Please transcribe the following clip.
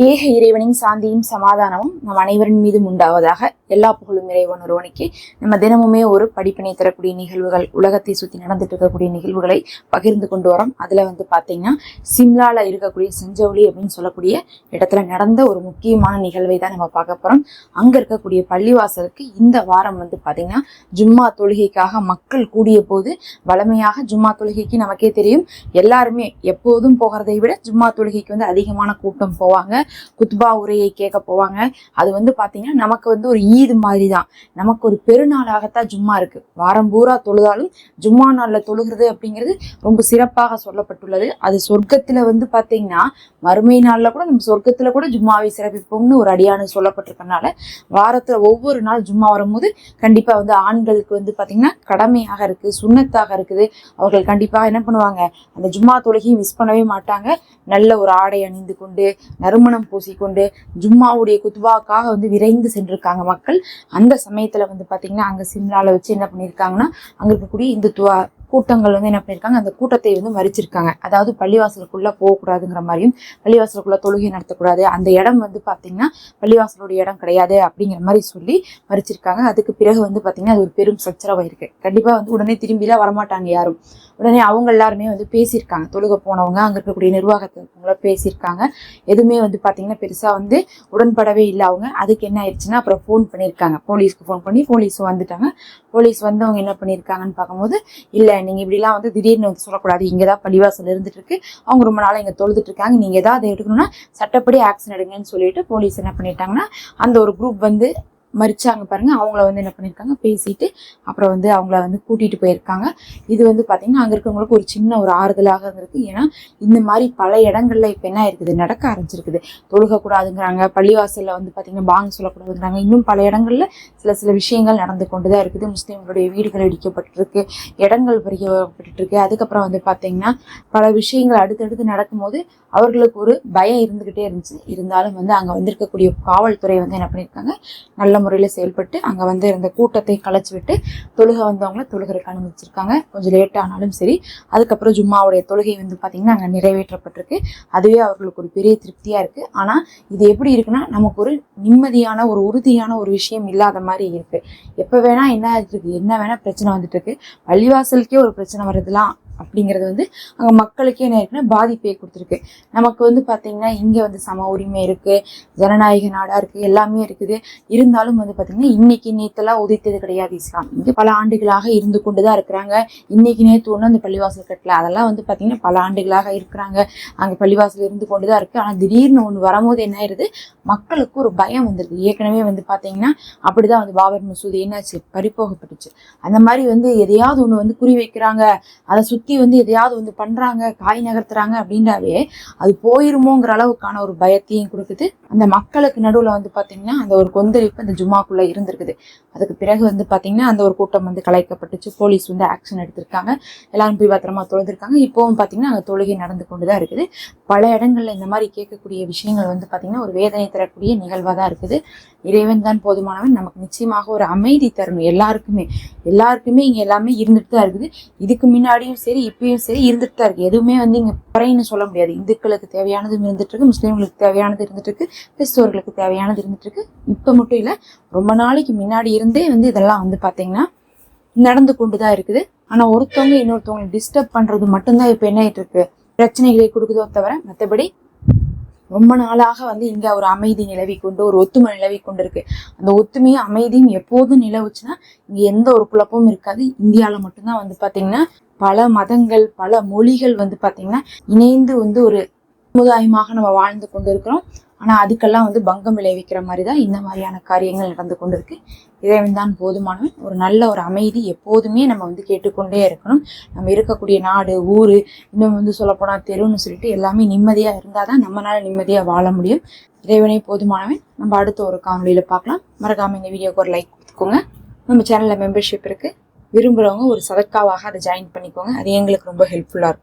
ஏக இறைவனின் சாந்தியும் சமாதானமும் நம் அனைவரின் மீதும் உண்டாவதாக. எல்லா புகழும் இறைவன் ஒருவனுக்கு. நம்ம தினமுமே ஒரு படிப்பினை தரக்கூடிய நிகழ்வுகள், உலகத்தை சுற்றி நடந்துட்டு இருக்கக்கூடிய நிகழ்வுகளை பகிர்ந்து கொண்டு வரோம். அதுல பாத்தீங்கன்னா சிம்லால இருக்கக்கூடிய செஞ்சௌலி அப்படின்னு சொல்லக்கூடிய இடத்துல நடந்த ஒரு முக்கியமான நிகழ்வை தான் நம்ம பார்க்க போறோம். அங்க இருக்கக்கூடிய பள்ளிவாசலுக்கு இந்த வாரம் பாத்தீங்கன்னா ஜும்மா தொழுகைக்காக மக்கள் கூடிய போது, வளமையாக ஜும்மா தொழுகைக்கு நமக்கே தெரியும், எல்லாருமே எப்போதும் போகிறதை விட ஜும்மா தொழுகைக்கு அதிகமான கூட்டம் போவாங்க. குத்பா உரையை கேட்க போவாங்க. அது பாத்தீங்கன்னா நமக்கு ஒரு ஈது மாதிரி தான். நமக்கு ஒரு பெருநாளாகத்தான் ஜும்மா இருக்கு. வாரம் பூரா தொழுதாலும் ஜும்மா நாள்ல தொழுகிறது அப்படிங்கிறது ரொம்ப சிறப்பாக சொல்லப்பட்டுள்ளது. அது சொர்க்கத்துல பாத்தீங்கன்னா மறுமை நாள்ல கூட நம்ம சொர்க்கத்துல கூட ஜும்மாவை சிறப்பிப்போம்னு ஒரு அடியானு சொல்லப்பட்டிருக்கனால வாரத்துல ஒவ்வொரு நாள் ஜும்மா வரும்போது கண்டிப்பா ஆண்களுக்கு பாத்தீங்கன்னா கடமையாக இருக்கு, சுண்ணத்தாக இருக்குது. அவர்கள் கண்டிப்பா என்ன பண்ணுவாங்க, அந்த ஜும்மா தொழுகையை மிஸ் பண்ணவே மாட்டாங்க. நல்ல ஒரு ஆடை அணிந்து கொண்டு, நறுமணம் பூசிக்கொண்டு ஜும்மாவுடைய குத்பாக்காக விரைந்து சென்றிருக்காங்க மக்கள். அந்த சமயத்துல பாத்தீங்கன்னா அங்க சிம்லால வச்சு என்ன பண்ணிருக்காங்கன்னா, அங்க இருக்கக்கூடிய இந்துத்துவ கூட்டங்கள் என்ன பண்ணிருக்காங்க, அந்த கூட்டத்தை மறிச்சிருக்காங்க. அதாவது பள்ளிவாசலுக்குள்ள போகக்கூடாதுங்கிற மாதிரியும், பள்ளிவாசலுக்குள்ள தொழுகை நடத்தக்கூடாது, அந்த இடம் பாத்தீங்கன்னா பள்ளிவாசலுடைய இடம் கிடையாது அப்படிங்கிற மாதிரி சொல்லி மறிச்சிருக்காங்க. அதுக்கு பிறகு பாத்தீங்கன்னா அது ஒரு பெரும் சச்சரவா இருக்கு. கண்டிப்பா உடனே திரும்பிலாம் வரமாட்டாங்க யாரும். உடனே அவங்க எல்லாருமே பேசியிருக்காங்க. தொழுகை போனவங்க, அங்க இருக்கக்கூடிய நிர்வாகத்தை பேசியிருக்காங்க. எதுவுமே பாத்தீங்கன்னா பெருசா உடன்படவே இல்லை அவங்க. அதுக்கு என்ன ஆயிடுச்சுன்னா அப்புறம் ஃபோன் பண்ணியிருக்காங்க, போலீஸ்க்கு ஃபோன் பண்ணி போலீஸ் வந்துட்டாங்க. போலீஸ் அவங்க என்ன பண்ணியிருக்காங்கன்னு பார்க்கும்போது, இல்லை நீங்க இப்படிலாம் திடீர்னு சொல்லக்கூடாது, இங்கதான் பள்ளிவாசல் இருந்துட்டு இருக்கு, அவங்க ரொம்ப நாளா இங்க தொழுதுட்டு இருக்காங்க, நீங்க ஏதாவது எடுக்கணும்னா சட்டப்படி ஆக்ஷன் எடுங்கன்னு சொல்லிட்டு போலீஸ் என்ன பண்ணிட்டாங்கன்னா அந்த ஒரு குரூப் மறிச்சாங்க பாருங்க. அவங்கள என்ன பண்ணிருக்காங்க, பேசிட்டு அப்புறம் அவங்கள கூட்டிட்டு போயிருக்காங்க. இது பாத்தீங்கன்னா அங்க இருக்கவங்களுக்கு ஒரு சின்ன ஒரு ஆறுதலாக இருந்திருக்கு. ஏன்னா இந்த மாதிரி பல இடங்கள்ல இப்ப என்ன இருக்குது, நடக்க ஆரம்பிச்சிருக்குது. தொழுக கூடாதுங்கிறாங்க, பள்ளிவாசல்ல பாத்தீங்கன்னா பாங் சொல்லக்கூடாதுங்கிறாங்க. இன்னும் பல இடங்கள்ல சில விஷயங்கள் நடந்து கொண்டுதான் இருக்குது. முஸ்லிம்களுடைய வீடுகள் இடிக்கப்பட்டிருக்கு, இடங்கள் பறிக்கப்பட்டு இருக்கு. அதுக்கப்புறம் பாத்தீங்கன்னா பல விஷயங்கள் அடுத்தடுத்து நடக்கும்போது அவர்களுக்கு ஒரு பயம் இருந்துகிட்டே இருந்துச்சு. இருந்தாலும் அங்க இருக்கக்கூடிய காவல்துறை என்ன பண்ணிருக்காங்க, நல்ல முறையில செயல்பட்டு அங்க இருந்த கூட்டத்தை கலைச்சு விட்டு தொழுகை வந்தவங்களை தொழுகைக்கு அனுமதிச்சிருக்காங்க. கொஞ்சம் லேட் ஆனாலும் சரி. அதுக்கப்புறம் ஜும்மாவுடைய தொழுகை பாத்தீங்கன்னா அங்க நிறைவேற்றப்பட்டிருக்கு. அதுவே அவர்களுக்கு ஒரு பெரிய திருப்தியா இருக்கு. ஆனா இது எப்படி இருக்குன்னா, நமக்கு ஒரு நிம்மதியான ஒரு உறுதியான ஒரு விஷயம் இல்லாத மாதிரி இருக்கு. எப்ப வேணா என்ன வேணா பிரச்சனை வந்துட்டு இருக்கு. பள்ளிவாசலுக்கே ஒரு பிரச்சனை வருதுலாம் அப்படிங்கிறது அங்க மக்களுக்கே என்ன இருக்குன்னா பாதிப்பை கொடுத்துருக்கு. நமக்கு பாத்தீங்கன்னா இங்க சம உரிமை இருக்கு, ஜனநாயக நாடா இருக்கு, எல்லாமே இருக்குது. இருந்தாலும் பாத்தீங்கன்னா இன்னைக்கு நேத்தெல்லாம் உதித்தது கிடையாது இஸ்லாம். இங்க பல ஆண்டுகளாக இருந்து கொண்டுதான் இருக்கிறாங்க. இன்னைக்கு நேத்து ஒண்ணு அந்த பள்ளிவாசல் கட்டல, அதெல்லாம் பாத்தீங்கன்னா பல ஆண்டுகளாக இருக்கிறாங்க. அங்க பள்ளிவாசல் இருந்து கொண்டுதான் இருக்கு. ஆனா திடீர்னு ஒண்ணு வரும்போது என்ன ஆயிருது, மக்களுக்கு ஒரு பயம் வந்துருக்கு. ஏற்கனவே பாத்தீங்கன்னா அப்படிதான் பாபர் மசூதி என்னாச்சு, பறிப்போகப்பட்டுச்சு. அந்த மாதிரி எதையாவது ஒண்ணு குறி வைக்கிறாங்க, அதை சுத்தி எதையாவது பண்றாங்க, காய் நகர்த்துறாங்க அப்படின்றாவே அது போயிருமோங்கிற அளவுக்கான ஒரு பயத்தையும் கொடுக்குது. அந்த மக்களுக்கு நடுவுல பாத்தீங்கன்னா அந்த ஒரு கொந்தளிப்பு அந்த ஜும்மாக்குள்ள இருந்திருக்குது. அதுக்கு பிறகு பாத்தீங்கன்னா அந்த ஒரு கூட்டம் கலைக்கப்பட்டுச்சு. போலீஸ் ஆக்ஷன் எடுத்திருக்காங்க. எல்லாரும் போய் பத்திரமா தொழுதிருக்காங்க. இப்பவும் பாத்தீங்கன்னா அங்க தொழுகை நடந்து கொண்டுதான் இருக்குது. பல இடங்கள்ல இந்த மாதிரி கேட்கக்கூடிய விஷயங்கள் பாத்தீங்கன்னா ஒரு வேதனை தரக்கூடிய நிகழ்வா தான் இருக்குது. இறைவன் தான் போதுமானவன். நமக்கு நிச்சயமாக ஒரு அமைதி தரணும். எல்லாருக்குமே இங்க எல்லாமே இருந்துட்டு தான் இருக்குது. இதுக்கு முன்னாடியும் சரி இப்பயும் சரி இருந்துட்டு தான் இருக்கு. எதுவுமே இங்க குறைன்னு சொல்ல முடியாது. இந்துக்களுக்கு தேவையானது இருந்துட்டு இருக்கு, முஸ்லீம்களுக்கு தேவையானது இருந்துட்டு இருக்கு, கிறிஸ்தவர்களுக்கு தேவையானது இருந்துட்டு இருக்கு. இப்ப மட்டும் இல்ல, ரொம்ப நாளைக்கு முன்னாடி இருந்தே இதெல்லாம் பாத்தீங்கன்னா நடந்து கொண்டுதான் இருக்குது. ஆனா ஒருத்தவங்க இன்னொருத்தவங்களை டிஸ்டர்ப் பண்றது மட்டும்தான் இப்ப என்ன ஆயிட்டு இருக்கு, பிரச்சனைகளை கொடுக்குதோ தவிர மற்றபடி ரொம்ப நாளாக இங்க ஒரு அமைதி நிலவி கொண்டு, ஒரு ஒத்துமை நிலவி கொண்டு இருக்கு. அந்த ஒத்துமையும் அமைதியும் எப்போதும் நிலவுச்சுன்னா இங்க எந்த ஒரு குழப்பமும் இருக்காது. இந்தியாவில மட்டும்தான் பாத்தீங்கன்னா பல மதங்கள், பல மொழிகள் பாத்தீங்கன்னா இணைந்து ஒரு சமுதாயமாக நம்ம வாழ்ந்து கொண்டு இருக்கிறோம். ஆனா அதுக்கெல்லாம் பங்கம் விளைவிக்கிற மாதிரிதான் இந்த மாதிரியான காரியங்கள் நடந்து கொண்டு இருக்கு. இறைவன் தான் போதுமானவன். ஒரு நல்ல ஒரு அமைதி எப்போதுமே நம்ம கேட்டுக்கொண்டே இருக்கணும். நம்ம இருக்கக்கூடிய நாடு, ஊரு, இன்னும் சொல்ல போனா தெருன்னு சொல்லிட்டு எல்லாமே நிம்மதியா இருந்தாதான் நம்மளால நிம்மதியா வாழ முடியும். இறைவனே போதுமானவன். நம்ம அடுத்த ஒரு காணொலியில பார்க்கலாம். மறக்காம இந்த வீடியோக்கு ஒரு லைக் கொடுத்துக்கோங்க. நம்ம சேனல்ல மெம்பர்ஷிப் இருக்கு, விரும்புறவங்க ஒரு சதக்காவாக அதை ஜாயின் பண்ணிக்கோங்க. அது எங்களுக்கு ரொம்ப ஹெல்ப்ஃபுல்லா இருக்கும்.